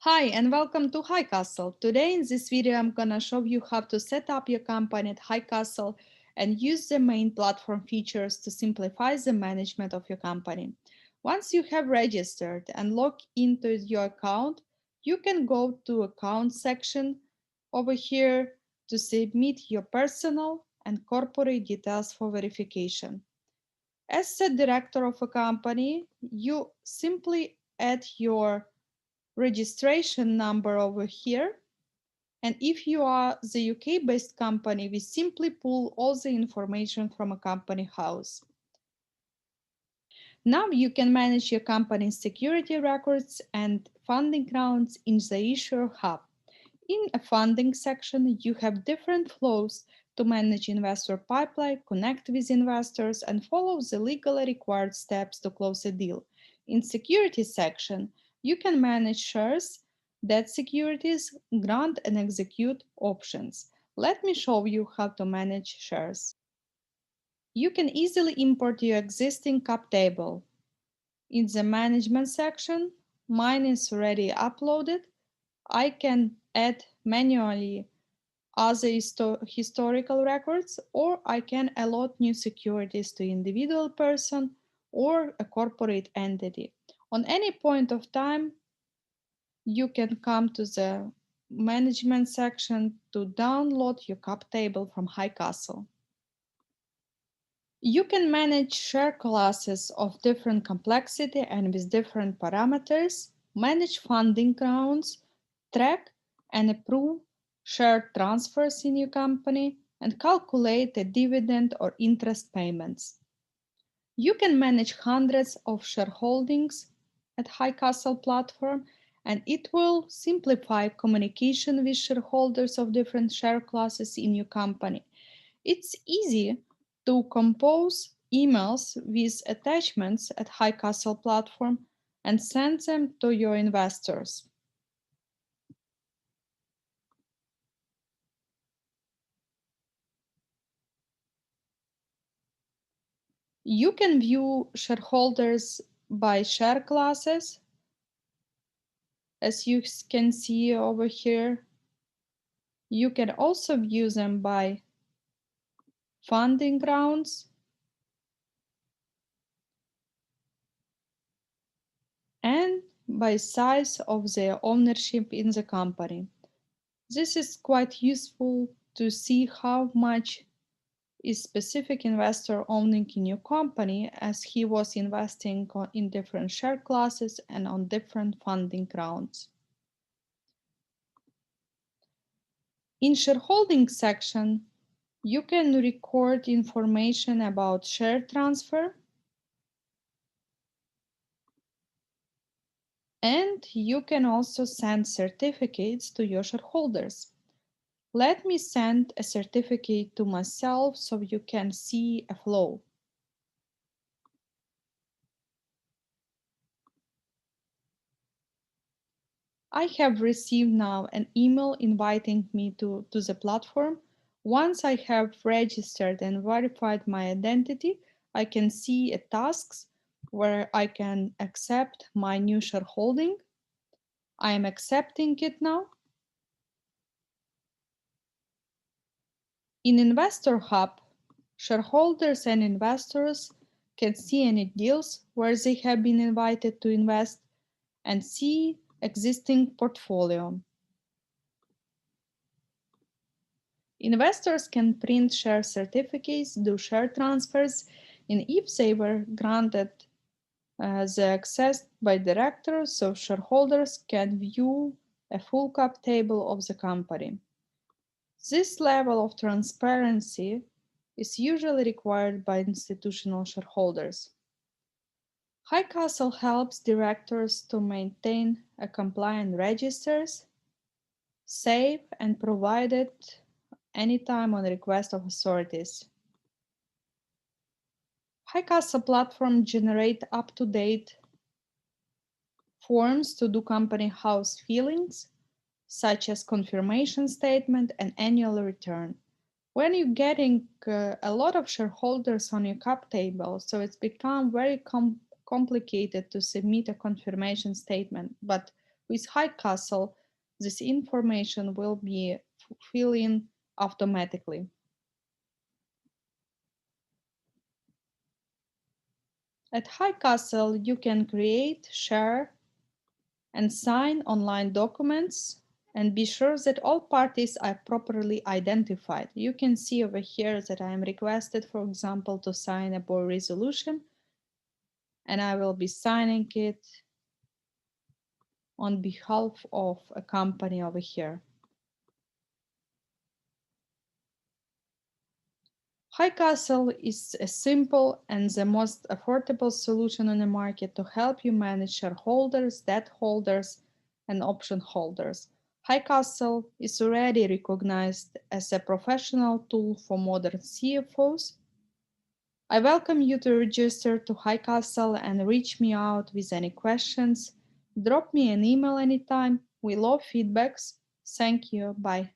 Hi and welcome to HighCastle. Today in this video I'm gonna show you how to set up your company at HighCastle and use the main platform features to simplify the management of your company. Once you have registered and logged into your account, you can go to account section over here to submit your personal and corporate details for verification. As the director of a company, you simply add your registration number over here. And if you are the UK-based company, we simply pull all the information from a company house. Now you can manage your company's security records and funding rounds in the Issuer Hub. In a funding section, you have different flows to manage investor pipeline, connect with investors, and follow the legally required steps to close a deal. In security section, you can manage shares, debt securities, grant and execute options. Let me show you how to manage shares. You can easily import your existing cap table. In the management section, mine is already uploaded. I can add manually other historical records, or I can allot new securities to individual person or a corporate entity. On any point of time, you can come to the management section to download your cap table from HighCastle. You can manage share classes of different complexity and with different parameters, manage funding rounds, track and approve share transfers in your company, and calculate the dividend or interest payments. You can manage hundreds of shareholdings at HighCastle platform, and it will simplify communication with shareholders of different share classes in your company. It's easy to compose emails with attachments at HighCastle platform and send them to your investors. You can view shareholders by share classes, as you can see over here. You can also view them by funding rounds and by size of their ownership in the company. This is quite useful to see how much is specific investor owning in your company, as he was investing in different share classes and on different funding rounds. In shareholding section, you can record information about share transfer, and you can also send certificates to your shareholders. Let me send a certificate to myself so you can see a flow. I have received now an email inviting me to the platform. Once I have registered and verified my identity, I can see a tasks where I can accept my new shareholding. I am accepting it now. In Investor Hub, shareholders and investors can see any deals where they have been invited to invest and see existing portfolio. Investors can print share certificates, do share transfers, and if they were granted the access by directors, so shareholders can view a full cap table of the company. This level of transparency is usually required by institutional shareholders. HighCastle helps directors to maintain a compliant registers, save and provide it anytime on request of authorities. HighCastle platform generate up-to-date forms to do company house fillings, such as confirmation statement and annual return. When you're getting a lot of shareholders on your cap table, so it's become very complicated to submit a confirmation statement. But With HighCastle, this information will be filled in automatically. At HighCastle, you can create, share, and sign online documents and be sure that all parties are properly identified. You can see over here that I am requested, for example, to sign a board resolution, and I will be signing it on behalf of a company over here. HighCastle is a simple and the most affordable solution on the market to help you manage shareholders, debt holders, and option holders. HighCastle is already recognized as a professional tool for modern CFOs. I welcome you to register to HighCastle and reach me out with any questions. Drop me an email anytime. We love feedbacks. Thank you. Bye.